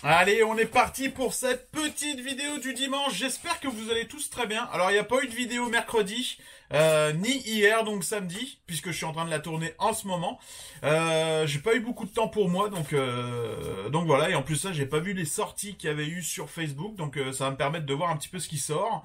Allez, on est parti pour cette petite vidéo du dimanche. J'espère que vous allez tous très bien. Alors, il n'y a pas eu de vidéo mercredi, ni hier, donc samedi, puisque je suis en train de la tourner en ce moment. J'ai pas eu beaucoup de temps pour moi, donc voilà. Et en plus ça, j'ai pas vu les sorties qu'il y avait eu sur Facebook, donc ça va me permettre de voir un petit peu ce qui sort.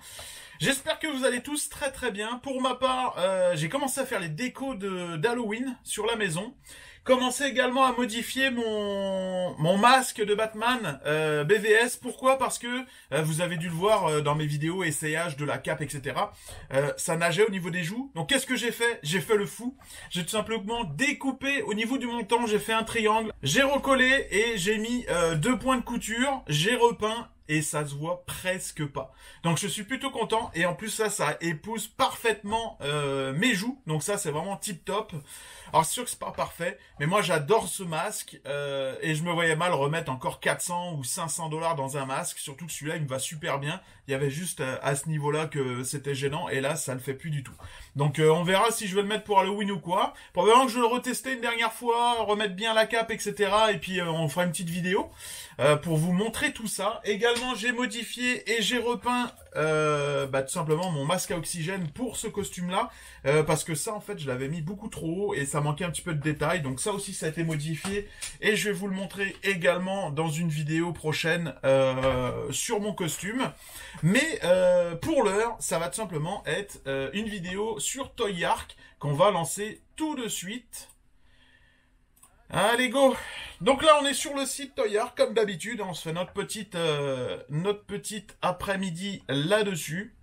J'espère que vous allez tous très très bien. Pour ma part, j'ai commencé à faire les décos d'Halloween sur la maison. Commencé également à modifier mon masque de Batman BVS. Pourquoi? Parce que vous avez dû le voir dans mes vidéos essayage de la cape, etc. Ça nageait au niveau des joues. Donc qu'est-ce que j'ai fait? J'ai fait le fou. J'ai tout simplement découpé au niveau du montant. J'ai fait un triangle. J'ai recollé et j'ai mis 2 points de couture. J'ai repeint. Et ça se voit presque pas. Donc je suis plutôt content. Et en plus ça épouse parfaitement mes joues. Donc ça c'est vraiment tip top. Alors c'est sûr que c'est pas parfait. Mais moi j'adore ce masque. Et je me voyais mal remettre encore 400 ou 500 dollars dans un masque. Surtout que celui-là il me va super bien. Il y avait juste à ce niveau-là que c'était gênant. Et là ça le fait plus du tout. Donc on verra si je vais le mettre pour Halloween ou quoi. Probablement que je vais le retester une dernière fois. Remettre bien la cape, etc. Et puis on fera une petite vidéo. Pour vous montrer tout ça. Également, j'ai modifié et j'ai repeint tout simplement mon masque à oxygène pour ce costume-là. Parce que ça, en fait, je l'avais mis beaucoup trop haut et ça manquait un petit peu de détails. Donc ça aussi, ça a été modifié. Et je vais vous le montrer également dans une vidéo prochaine sur mon costume. Mais pour l'heure, ça va tout simplement être une vidéo sur Toy Ark qu'on va lancer tout de suite. Allez, go! Donc là, on est sur le site Toy Ark, comme d'habitude. On se fait notre petite après-midi là-dessus.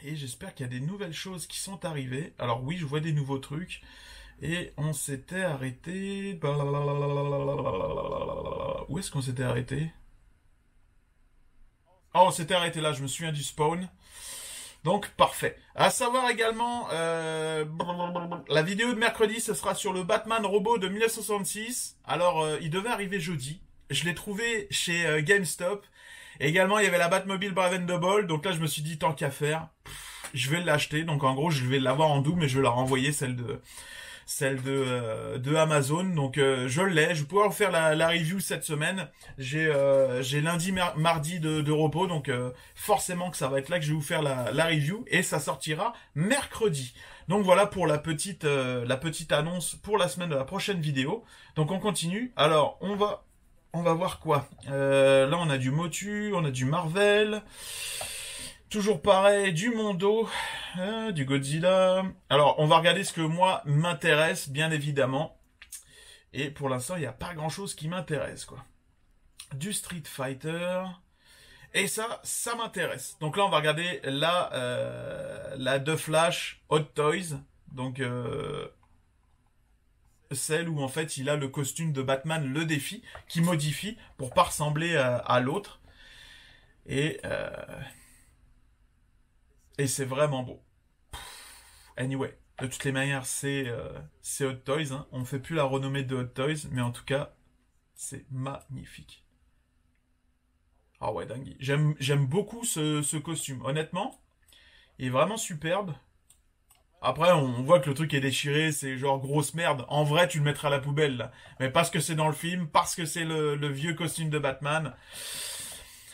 Et j'espère qu'il y a des nouvelles choses qui sont arrivées. Alors oui, je vois des nouveaux trucs. Et on s'était arrêté... Où est-ce qu'on s'était arrêté? Oh, on s'était arrêté là, je me souviens du spawn. Donc, parfait. À savoir également, la vidéo de mercredi, ce sera sur le Batman robot de 1966. Alors, il devait arriver jeudi. Je l'ai trouvé chez GameStop. Et également, il y avait la Batmobile Brave and Double. Donc là, je me suis dit, tant qu'à faire, je vais l'acheter. Donc en gros, je vais l'avoir en double, mais je vais la renvoyer, celle de Amazon. Donc je l'ai. Je vais pouvoir vous faire la review cette semaine. J'ai lundi, mardi de repos, donc forcément que ça va être là que je vais vous faire la review et ça sortira mercredi. Donc voilà pour la petite annonce pour la semaine de la prochaine vidéo. Donc on continue. Alors on va voir quoi. Là on a du Motu, on a du Marvel. Toujours pareil, du Mondo, du Godzilla. Alors, on va regarder ce que moi m'intéresse, bien évidemment. Et pour l'instant, il n'y a pas grand-chose qui m'intéresse, quoi. Du Street Fighter. Et ça m'intéresse. Donc là, on va regarder la de Flash Hot Toys. Donc, celle où, en fait, il a le costume de Batman, le défi, qui modifie pour pas ressembler à l'autre. Et c'est vraiment beau. Anyway, de toutes les manières, c'est Hot Toys. Hein. On ne fait plus la renommée de Hot Toys, mais en tout cas, c'est magnifique. Ah ouais, dingue. J'aime beaucoup ce costume. Honnêtement, il est vraiment superbe. Après, on voit que le truc est déchiré, c'est genre grosse merde. En vrai, tu le mettras à la poubelle, là. Mais parce que c'est dans le film, parce que c'est le vieux costume de Batman,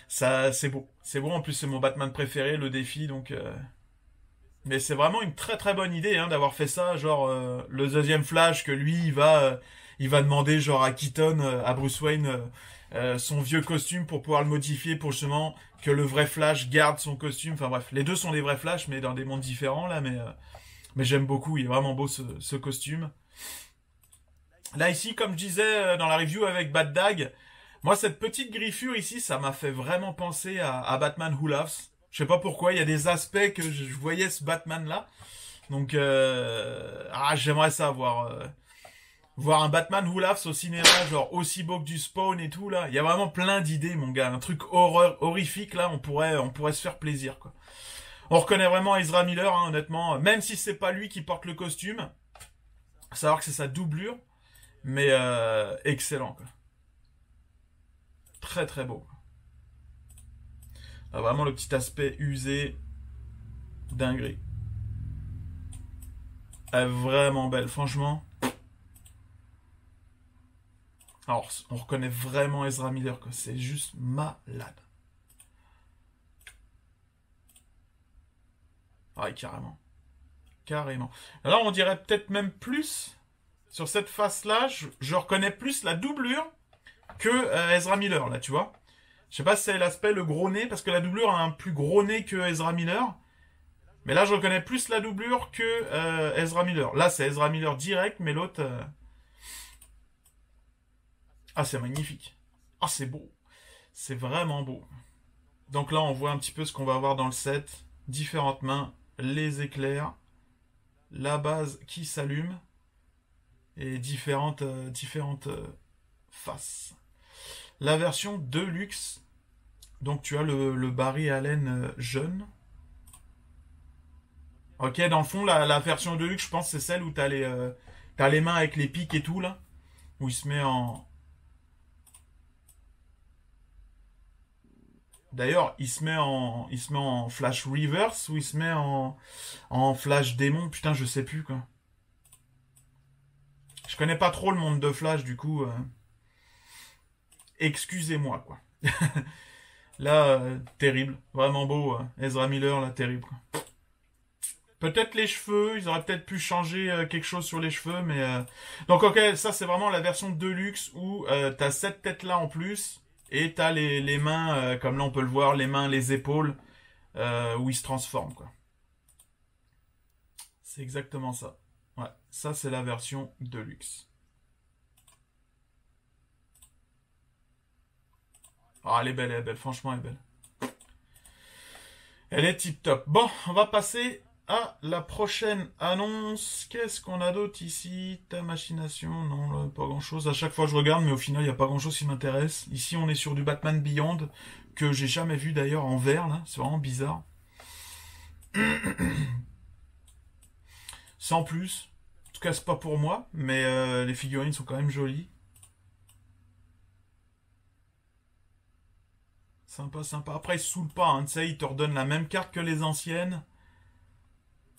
ça, c'est beau. C'est beau, en plus, c'est mon Batman préféré, le défi, donc... Mais c'est vraiment une très très bonne idée hein, d'avoir fait ça, genre le deuxième Flash que lui il va demander genre à Keaton, à Bruce Wayne son vieux costume pour pouvoir le modifier pour justement que le vrai Flash garde son costume. Enfin bref, les deux sont des vrais Flash mais dans des mondes différents là, mais j'aime beaucoup, il est vraiment beau ce costume. Là ici, comme je disais dans la review avec Bad Dag, moi cette petite griffure ici, ça m'a fait vraiment penser à Batman Who Laughs. Je sais pas pourquoi, il y a des aspects que je voyais ce Batman-là. Donc, j'aimerais ça, voir un Batman Who Laughs au cinéma, genre aussi beau que du Spawn et tout, là. Il y a vraiment plein d'idées, mon gars. Un truc horrifique, là, on pourrait se faire plaisir, quoi. On reconnaît vraiment Ezra Miller, hein, honnêtement. Même si c'est pas lui qui porte le costume. Faut savoir que c'est sa doublure. Mais, excellent, quoi. Très, très beau. Ah, vraiment le petit aspect usé. Dinguerie. Elle est vraiment belle, franchement. Alors, on reconnaît vraiment Ezra Miller, quoi. C'est juste malade. Ouais, carrément. Carrément. Là, on dirait peut-être même plus, sur cette face-là, je reconnais plus la doublure que Ezra Miller, là, tu vois. Je sais pas si c'est l'aspect, le gros nez, parce que la doublure a un plus gros nez que Ezra Miller. Mais là, je reconnais plus la doublure que Ezra Miller. Là, c'est Ezra Miller direct, mais l'autre... Ah, c'est magnifique. Ah, c'est beau. C'est vraiment beau. Donc là, on voit un petit peu ce qu'on va avoir dans le set. Différentes mains, les éclairs, la base qui s'allume et différentes faces. La version Deluxe, donc tu as le Barry Allen jeune. Ok, dans le fond, la version Deluxe, je pense, c'est celle où t'as les mains avec les pics et tout, là. Où il se met en... D'ailleurs, il se met en flash reverse ou il se met en flash démon. Putain, je sais plus, quoi. Je connais pas trop le monde de Flash, du coup... Excusez-moi, quoi. Là, terrible. Vraiment beau. Ezra Miller, là, terrible, quoi. Peut-être les cheveux, ils auraient peut-être pu changer quelque chose sur les cheveux, mais... Donc ok, ça c'est vraiment la version Deluxe où t'as cette tête-là en plus, et t'as les mains, comme là on peut le voir, les mains, les épaules, où ils se transforment, quoi. C'est exactement ça. Ouais, ça c'est la version Deluxe. Ah, elle est belle, franchement elle est belle. Elle est tip top. Bon, on va passer à la prochaine annonce. Qu'est-ce qu'on a d'autre ici? Ta machination? Non, là, pas grand-chose. À chaque fois je regarde, mais au final, il n'y a pas grand-chose qui m'intéresse. Ici, on est sur du Batman Beyond, que j'ai jamais vu d'ailleurs en vert, là. C'est vraiment bizarre. Sans plus. En tout cas, c'est pas pour moi, mais les figurines sont quand même jolies. Sympa, sympa. Après, ils se saoulent pas, hein. Tu sais, ils te redonnent la même carte que les anciennes.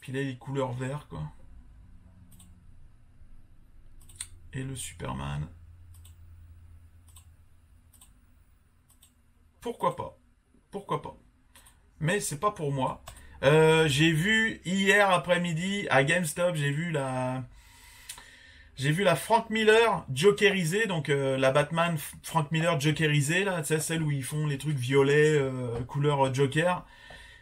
Puis là, les couleurs vert, quoi. Et le Superman. Pourquoi pas? Pourquoi pas? Mais c'est pas pour moi. J'ai vu hier après-midi à GameStop, j'ai vu la Frank Miller jokerisée, donc la Batman Frank Miller jokerisée là, tu sais, celle où ils font les trucs violets couleur Joker.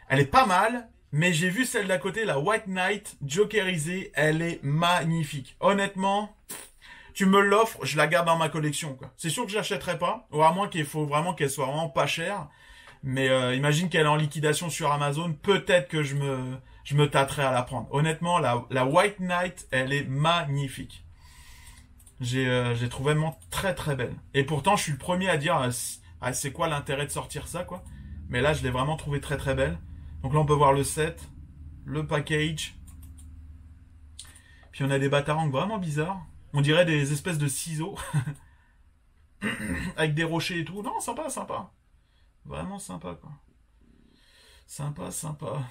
Elle est pas mal, mais j'ai vu celle d'à côté, la White Knight jokerisée, elle est magnifique. Honnêtement, tu me l'offres, je la garde dans ma collection, quoi. C'est sûr que je l'achèterai pas, ou à moins qu'il faut vraiment qu'elle soit vraiment pas chère. Mais imagine qu'elle est en liquidation sur Amazon, peut-être que je me tâterai à la prendre. Honnêtement, la White Knight, elle est magnifique. J'ai trouvé vraiment très très belle. Et pourtant, je suis le premier à dire, c'est quoi l'intérêt de sortir ça, quoi. Mais là, je l'ai vraiment trouvé très très belle. Donc là, on peut voir le set, le package. Puis on a des batarangs vraiment bizarres. On dirait des espèces de ciseaux. Avec des rochers et tout. Non, sympa, sympa. Vraiment sympa, quoi. Sympa, sympa.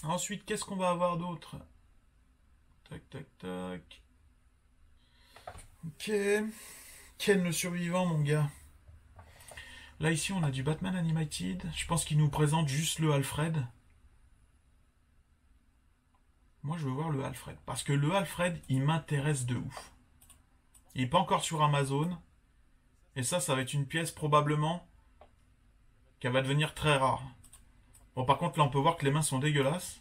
Ensuite, qu'est-ce qu'on va avoir d'autre? Tac, tac, tac. Ok. Ken le survivant, mon gars. Là, ici, on a du Batman Animated. Je pense qu'il nous présente juste le Alfred. Moi, je veux voir le Alfred. Parce que le Alfred, il m'intéresse de ouf. Il n'est pas encore sur Amazon. Et ça va être une pièce probablement qu'elle va devenir très rare. Bon, par contre, là, on peut voir que les mains sont dégueulasses.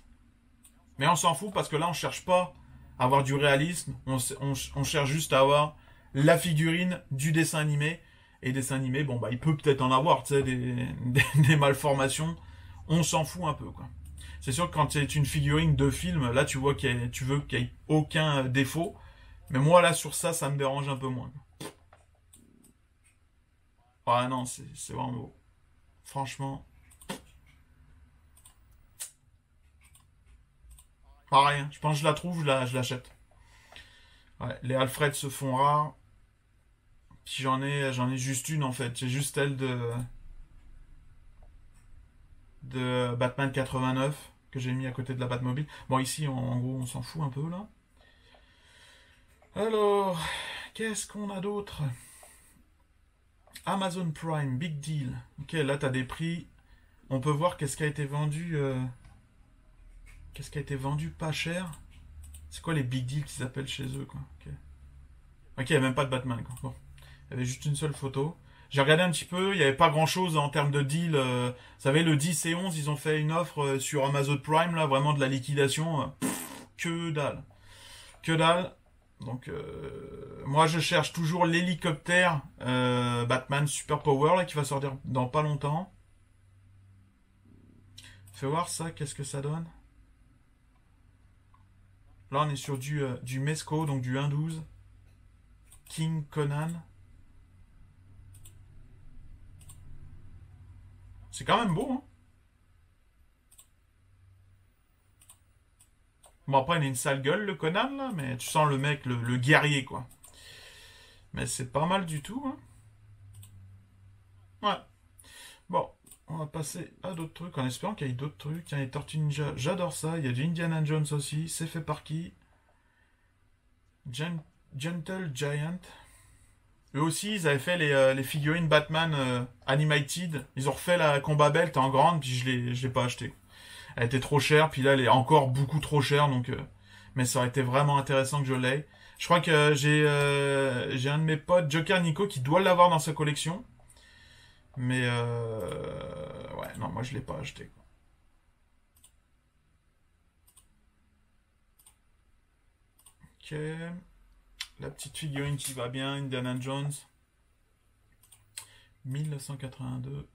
Mais on s'en fout parce que là, on cherche pas à avoir du réalisme. On cherche juste à avoir la figurine du dessin animé. Et dessin animé, bon, bah, il peut peut-être en avoir, tu sais, des malformations. On s'en fout un peu, quoi. C'est sûr que quand c'est une figurine de film, là, tu vois tu veux qu'il n'y ait aucun défaut. Mais moi, là, sur ça, ça me dérange un peu moins. Ah non, c'est vraiment beau. Franchement. Pas rien. Je pense que je la trouve, je l'achète. Ouais, les Alfred se font rares. Puis j'en ai juste une en fait. J'ai juste celle de Batman 89 que j'ai mis à côté de la Batmobile. Bon, ici, en gros, on s'en fout un peu là. Alors, Qu'est-ce qu'on a d'autre? Amazon Prime, big deal. Ok, là, t'as des prix. On peut voir qu'est-ce qui a été vendu... Qu'est-ce qui a été vendu pas cher? C'est quoi les big deals qu'ils appellent chez eux, quoi? Ok, il n'y a même pas de Batman, quoi. Bon. Il y avait juste une seule photo. J'ai regardé un petit peu, il n'y avait pas grand-chose en termes de deal. Vous savez, le 10 et 11, ils ont fait une offre sur Amazon Prime, là, vraiment de la liquidation. Que dalle. Que dalle. Donc, moi, je cherche toujours l'hélicoptère Batman Super Power, là, qui va sortir dans pas longtemps. Fais voir ça, qu'est-ce que ça donne? Là, on est sur du Mesco, donc du 1.12. King Conan. C'est quand même beau, hein? Bon, après, il a une sale gueule, le Conan, là, mais tu sens le mec, le guerrier, quoi. Mais c'est pas mal du tout, hein? Ouais. Bon, on va passer à d'autres trucs, en espérant qu'il y ait d'autres trucs. Tiens, les Tortues Ninja, j'adore ça. Il y a du Indiana Jones aussi. C'est fait par qui? Gentle Giant. Eux aussi, ils avaient fait les figurines Batman Animated. Ils ont refait la Combat Belt en grande, puis je l'ai pas acheté. Elle était trop chère, puis là, elle est encore beaucoup trop chère, donc... mais ça aurait été vraiment intéressant que je l'aie. Je crois que j'ai un de mes potes, Joker Nico, qui doit l'avoir dans sa collection. Mais... ouais, non, moi, je l'ai pas acheté, quoi. Ok... La petite figurine qui va bien, Indiana Jones. 1982.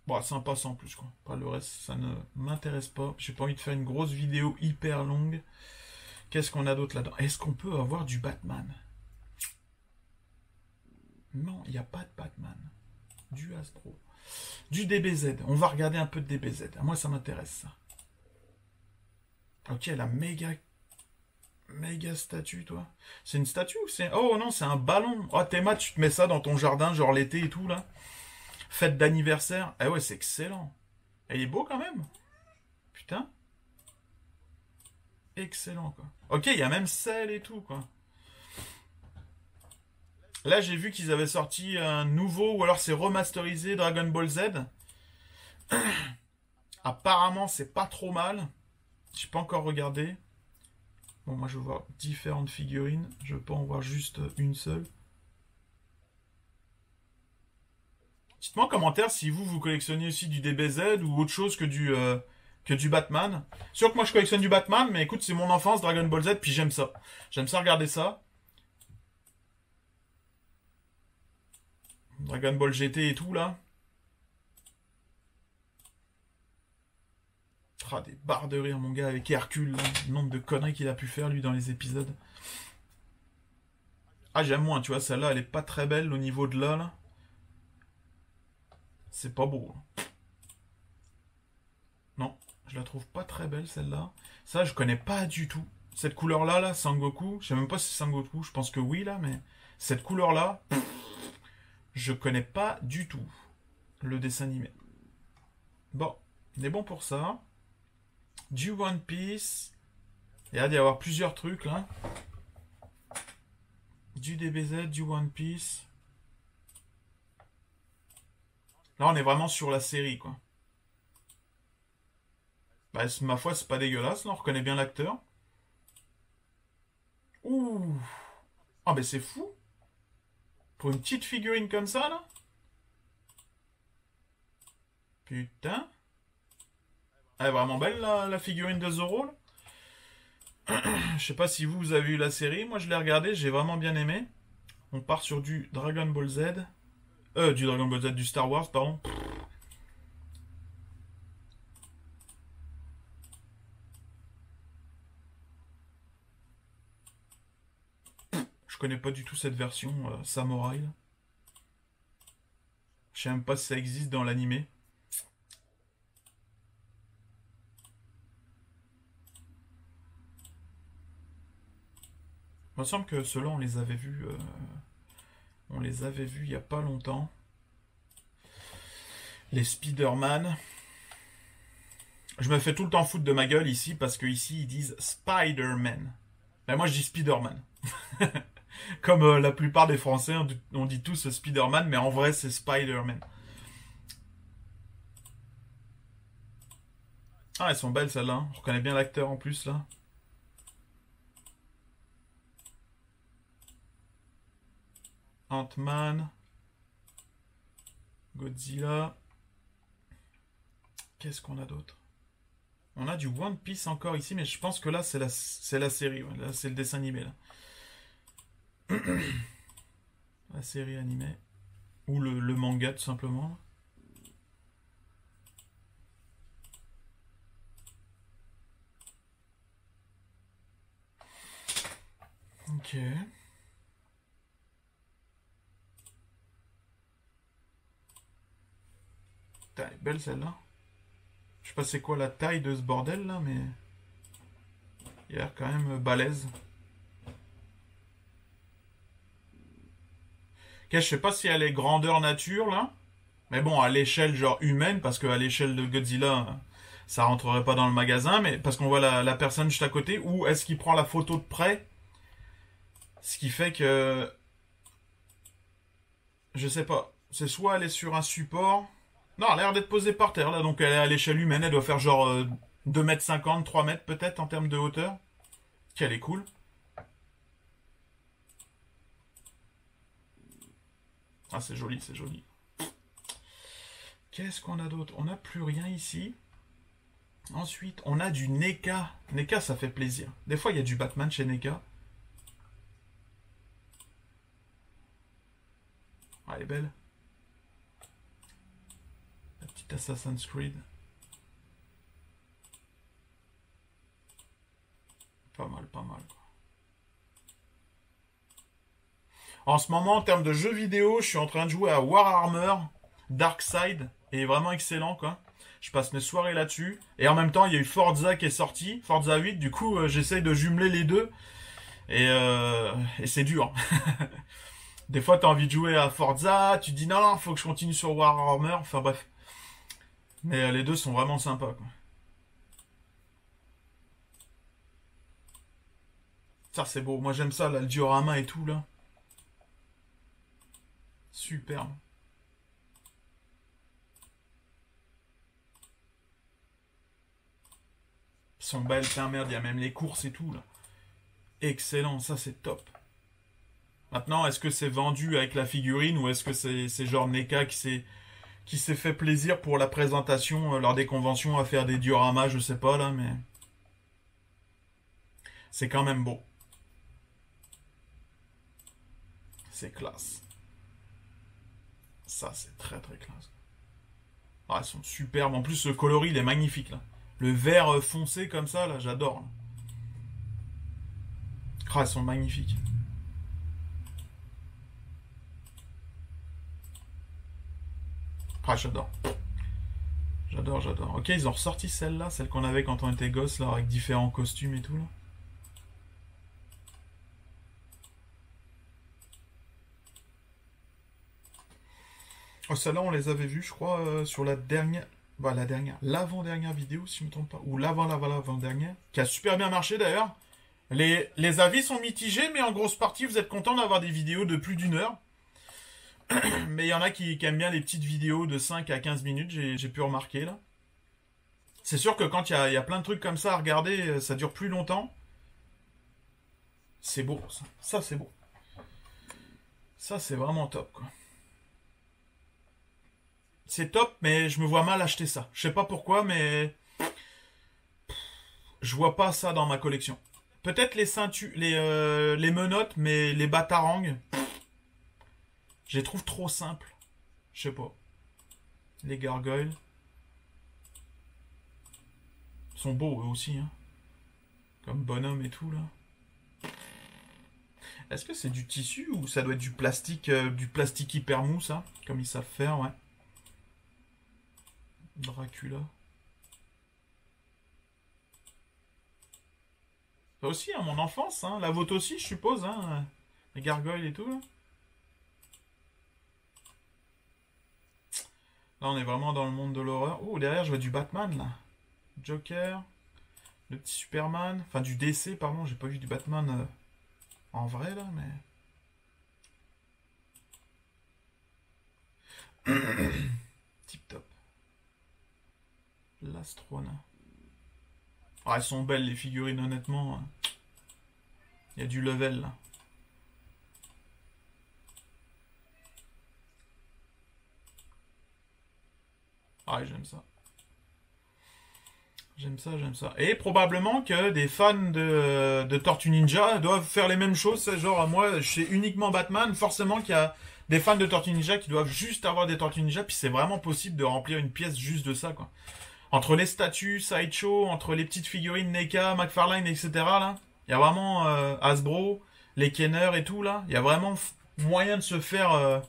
Bon, sympa sans plus, quoi. Pas le reste, ça ne m'intéresse pas. J'ai pas envie de faire une grosse vidéo hyper longue. Qu'est-ce qu'on a d'autre là-dedans? Est-ce qu'on peut avoir du Batman? Non, il n'y a pas de Batman. Du Hasbro. Du DBZ. On va regarder un peu de DBZ. Moi, ça m'intéresse, ça. Ok, la méga statue, toi. C'est une statue ou c'est... Oh non, c'est un ballon. Oh, Théma, tu te mets ça dans ton jardin, genre l'été et tout, là. Fête d'anniversaire. Ah ouais, c'est excellent. Elle est beau, quand même. Putain. Excellent, quoi. Ok, il y a même Cell et tout, quoi. Là, j'ai vu qu'ils avaient sorti un nouveau, ou alors c'est remasterisé Dragon Ball Z. Apparemment, c'est pas trop mal. J'ai pas encore regardé. Bon, moi, je veux voir différentes figurines. Je veux pas en voir juste une seule. Dites-moi en commentaire si vous collectionnez aussi du DBZ ou autre chose que du Batman. Sûr que moi, je collectionne du Batman, mais écoute, c'est mon enfance, Dragon Ball Z, puis j'aime ça. J'aime ça regarder ça. Dragon Ball GT et tout, là. Ah, des barres de rire, mon gars, avec Hercule, là. Le nombre de conneries qu'il a pu faire, lui, dans les épisodes. Ah, j'aime moins, tu vois, celle-là, elle est pas très belle au niveau de là. C'est pas beau. Non, je la trouve pas très belle, celle-là. Ça, je connais pas du tout. Cette couleur-là, là, Sangoku, je sais même pas si c'est Sangoku, je pense que oui, là, mais... Cette couleur-là, je connais pas du tout le dessin animé. Bon, il est bon pour ça. Du One Piece. Il y a d'y avoir plusieurs trucs, là. Du DBZ, du One Piece. Là, on est vraiment sur la série, quoi. Bah, ma foi, c'est pas dégueulasse, là. On reconnaît bien l'acteur. Ouh. Ah, mais c'est fou. Pour une petite figurine comme ça, là. Putain. Elle est vraiment belle, la figurine de Zoro, là. Je sais pas si vous avez vu la série. Moi, je l'ai regardé. J'ai vraiment bien aimé. On part sur du Dragon Ball Z. Du Dragon Ball Z, du Star Wars, pardon. Je connais pas du tout cette version Samouraï, là. Je sais même pas si ça existe dans l'animé. Il me semble que ceux-là, on les avait vus. On les avait vus il y a pas longtemps. Les Spider-Man. Je me fais tout le temps foutre de ma gueule ici parce que ici ils disent Spider-Man. Ben moi je dis Spider-Man. Comme la plupart des Français, on dit tous Spider-Man, mais en vrai, c'est Spider-Man. Ah, elles sont belles celles-là, hein. On reconnaît bien l'acteur en plus, là. Ant-Man. Godzilla. Qu'est-ce qu'on a d'autre? On a du One Piece encore ici, mais je pense que là, c'est la série. Ouais. Là, c'est le dessin animé, là. La série animée. Ou le manga, tout simplement. Ok. Putain, elle est belle celle-là. Je sais pas c'est quoi la taille de ce bordel là, mais il a l'air quand même balèze. Ok, je sais pas si elle est grandeur nature là, mais bon, à l'échelle genre humaine, parce qu'à l'échelle de Godzilla, ça rentrerait pas dans le magasin, mais parce qu'on voit la personne juste à côté, ou est-ce qu'il prend la photo de près, ce qui fait que je sais pas. C'est soit elle est sur un support. Non, elle a l'air d'être posée par terre là, donc elle est à l'échelle humaine, elle doit faire genre 2,50 m, 3 mètres peut-être en termes de hauteur. Qu'elle est cool. Ah, c'est joli, c'est joli. Qu'est-ce qu'on a d'autre? On n'a plus rien ici. Ensuite, on a du NECA. NECA, ça fait plaisir. Des fois, il y a du Batman chez NECA. Ah, elle est belle. La petite Assassin's Creed. Pas mal, pas mal. En ce moment, en termes de jeux vidéo, je suis en train de jouer à Warhammer Darkside. Et vraiment excellent, quoi. Je passe mes soirées là-dessus. Et en même temps, il y a eu Forza qui est sorti. Forza 8. Du coup, j'essaye de jumeler les deux. Et c'est dur. Des fois, t'as envie de jouer à Forza. Tu te dis non, non, faut que je continue sur Warhammer. Enfin bref. Mais les deux sont vraiment sympas, quoi. Ça, c'est beau. Moi, j'aime ça, là, le diorama et tout, là. Superbe. Ils sont belles, putain, merde, il y a même les courses et tout, là. Excellent, ça, c'est top. Maintenant, est-ce que c'est vendu avec la figurine ou est-ce que c'est genre NECA qui s'est fait plaisir pour la présentation lors des conventions à faire des dioramas, je sais pas, là, mais... C'est quand même beau. C'est classe. Ça, c'est très très classe. Ah, elles sont superbes. En plus, le coloris, il est magnifique, là. Le vert foncé comme ça, là, j'adore. Ah, elles sont magnifiques. Ah, j'adore. J'adore, j'adore. Ok, ils ont ressorti celle-là, celle qu'on avait quand on était gosse, là, avec différents costumes et tout, là. Oh, celle-là, on les avait vues, je crois, sur la dernière... Bah, la dernière. L'avant-dernière vidéo, si je me trompe pas. Ou l'avant-dernière. Qui a super bien marché, d'ailleurs. Les avis sont mitigés, mais en grosse partie, vous êtes content d'avoir des vidéos de plus d'une heure. Mais il y en a qui aiment bien les petites vidéos de 5 à 15 minutes, j'ai pu remarquer, là. C'est sûr que quand il y a plein de trucs comme ça à regarder, ça dure plus longtemps. C'est beau, ça. Ça, c'est beau. Ça, c'est vraiment top, quoi. C'est top, mais je me vois mal acheter ça. Je sais pas pourquoi, mais je vois pas ça dans ma collection. Peut-être les ceintures, les menottes, mais les batarangs, je les trouve trop simples. Je sais pas. Les gargoyles sont beaux eux aussi, hein. Comme bonhomme et tout là. Est-ce que c'est du tissu ou ça doit être du plastique hyper mou ça, comme ils savent faire, ouais. Dracula. Ça aussi, hein, mon enfance, hein. La vôtre aussi, je suppose, hein. Les gargoyles et tout là. Là, on est vraiment dans le monde de l'horreur. Oh, derrière, je vois du Batman là. Joker. Le petit Superman. Enfin, du DC, pardon. J'ai pas vu du Batman en vrai, là, mais... Tip top. L'Astrona. Ah, elles sont belles, les figurines, honnêtement. Il y a du level, là. Ah, j'aime ça. J'aime ça, j'aime ça. Et probablement que des fans de Tortue Ninja doivent faire les mêmes choses. Genre, moi, je sais uniquement Batman. Forcément qu'il y a des fans de Tortue Ninja qui doivent juste avoir des Tortues Ninja. Puis c'est vraiment possible de remplir une pièce juste de ça, quoi. Entre les statues, Sideshow, entre les petites figurines NECA, McFarlane, etc. là, il y a vraiment Hasbro, les Kenner et tout là. Il y a vraiment moyen de se faire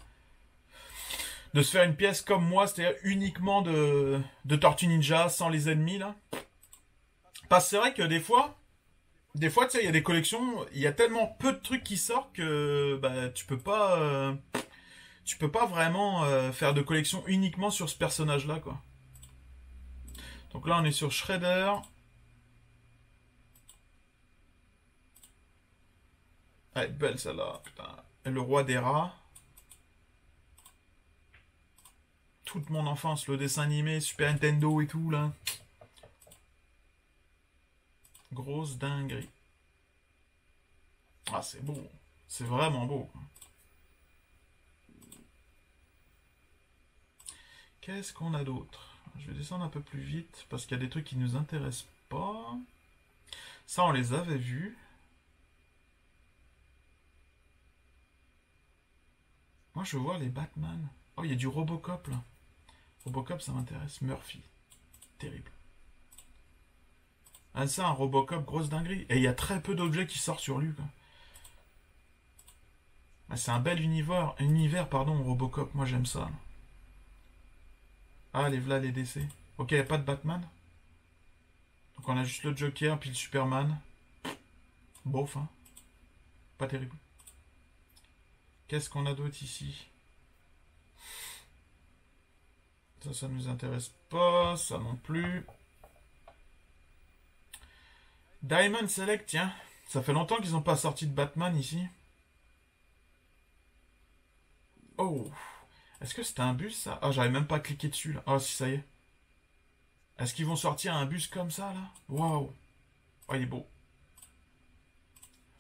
une pièce comme moi, c'est-à-dire uniquement de Tortue Ninja sans les ennemis là. Parce que c'est vrai que des fois, tu sais, il y a des collections, il y a tellement peu de trucs qui sortent que bah, tu peux pas vraiment faire de collection uniquement sur ce personnage-là, quoi. Donc là, on est sur Shredder. Elle est belle celle-là, putain. Et le roi des rats. Toute mon enfance, le dessin animé, Super Nintendo et tout, là. Grosse dinguerie. Ah, c'est beau. C'est vraiment beau. Qu'est-ce qu'on a d'autre? Je vais descendre un peu plus vite, parce qu'il y a des trucs qui nous intéressent pas. Ça, on les avait vus. Moi, je veux voir les Batman. Oh, il y a du Robocop, là. Robocop, ça m'intéresse. Murphy. Terrible. Ah, ça, un Robocop, grosse dinguerie. Et il y a très peu d'objets qui sortent sur lui, quoi. Ah, c'est un bel univers, pardon, Robocop. Moi, j'aime ça. Là. Ah, les v'là les DC. Ok, il n'y a pas de Batman. Donc, on a juste le Joker, puis le Superman. Bof, hein. Pas terrible. Qu'est-ce qu'on a d'autre ici? Ça nous intéresse pas. Ça non plus. Diamond Select, tiens. Ça fait longtemps qu'ils n'ont pas sorti de Batman ici. Oh. Est-ce que c'était un bus, ça? Ah, j'avais même pas cliqué dessus, là. Ah, si, ça y est. Est-ce qu'ils vont sortir un bus comme ça, là? Waouh. Oh, il est beau.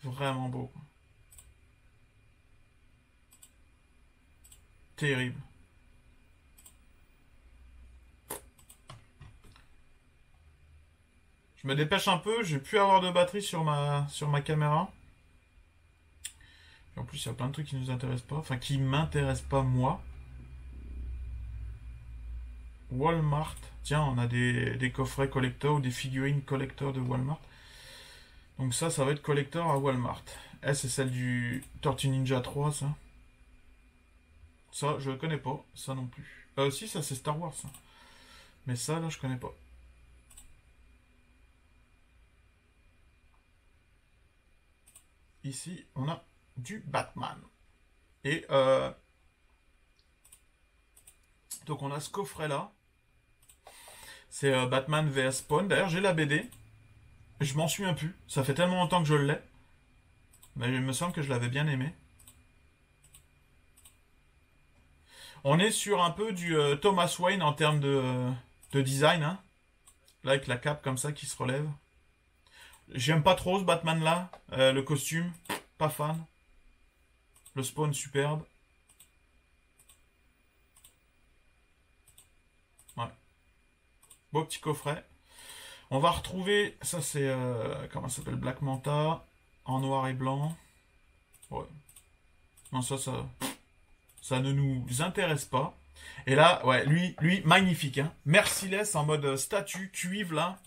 Vraiment beau. Terrible. Je me dépêche un peu, j'ai plus avoir de batterie sur ma caméra. Et en plus, il y a plein de trucs qui nous intéressent pas. Enfin, qui m'intéressent pas, moi. Walmart. Tiens, on a des coffrets collector ou des figurines collector de Walmart. Donc ça va être collector à Walmart. C'est celle du Tortue Ninja 3, ça. Ça, je le connais pas. Ça non plus. Si, ça, c'est Star Wars, ça. Mais ça, là, je connais pas. Ici, on a du Batman. Et donc on a ce coffret là. C'est Batman vs Spawn. D'ailleurs j'ai la BD. Je m'en souviens plus. Ça fait tellement longtemps que je l'ai. Mais il me semble que je l'avais bien aimé. On est sur un peu du Thomas Wayne en termes de design. Hein. Là avec la cape comme ça qui se relève. J'aime pas trop ce Batman là. Le costume. Pas fan. Le Spawn superbe. Ouais. Beau petit coffret. On va retrouver, ça c'est, comment ça s'appelle, Black Manta, en noir et blanc. Ouais. Non, ça ne nous intéresse pas. Et là, ouais, lui, magnifique, hein. Merciless en mode statue, cuivre, là.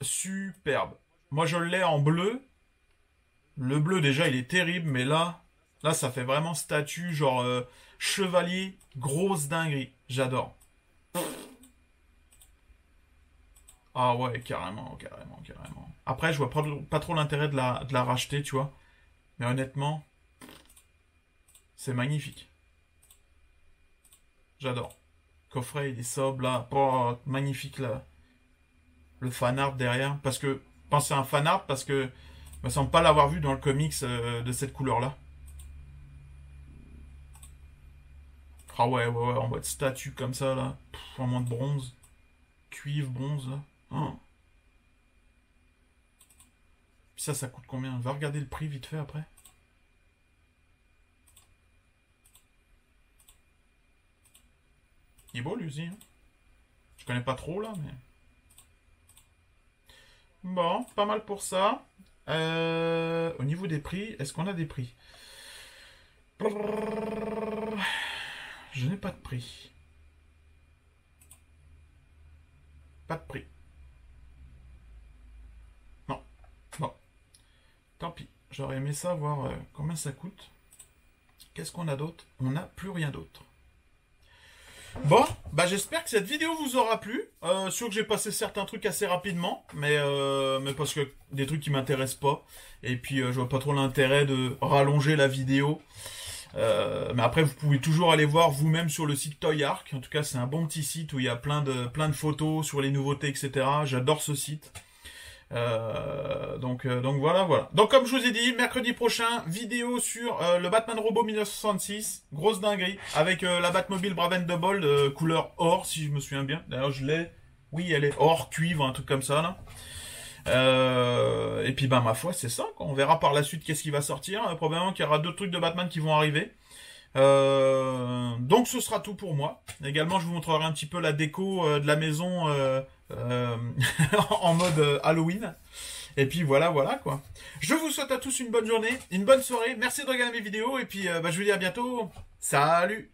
Superbe. Moi, je l'ai en bleu. Le bleu, déjà, il est terrible, mais là, ça fait vraiment statue, genre, chevalier, grosse dinguerie. J'adore. Ah ouais, carrément, carrément, carrément. Après, je vois pas trop l'intérêt de la racheter, tu vois. Mais honnêtement, c'est magnifique. J'adore. Coffret, il est sobre, là. Oh, magnifique, là. Le fan art derrière. Parce que, pensez à un fan art, parce que me semble pas l'avoir vu dans le comics de cette couleur-là. Ah ouais, en mode statue comme ça, là. Pff, en mode bronze. Cuivre, bronze, là. Oh. Ça coûte combien? Va regarder le prix vite fait après. Il est beau, lui aussi. Hein. Je connais pas trop, là, mais... Bon, pas mal pour ça. Au niveau des prix, est-ce qu'on a des prix? Je n'ai pas de prix. Pas de prix. Non. Bon. Tant pis. J'aurais aimé savoir combien ça coûte. Qu'est-ce qu'on a d'autre? On n'a plus rien d'autre. Bon, bah j'espère que cette vidéo vous aura plu. Sûr que j'ai passé certains trucs assez rapidement, mais parce que des trucs qui m'intéressent pas. Et puis je vois pas trop l'intérêt de rallonger la vidéo. Mais après vous pouvez toujours aller voir vous-même sur le site Toy Ark. En tout cas c'est un bon petit site où il y a plein de photos sur les nouveautés, etc. J'adore ce site. Donc voilà. Donc comme je vous ai dit, mercredi prochain, vidéo sur le Batman Robot 1966, grosse dinguerie, avec la Batmobile Brave and Bold couleur or, si je me souviens bien. D'ailleurs je l'ai, oui elle est or, cuivre, un truc comme ça là. Et puis bah ma foi c'est ça, quoi. On verra par la suite qu'est-ce qui va sortir. Probablement qu'il y aura d'autres trucs de Batman qui vont arriver. Donc ce sera tout pour moi. Également je vous montrerai un petit peu la déco de la maison en mode Halloween. Et puis voilà quoi. Je vous souhaite à tous une bonne journée, une bonne soirée. Merci de regarder mes vidéos et puis je vous dis à bientôt. Salut!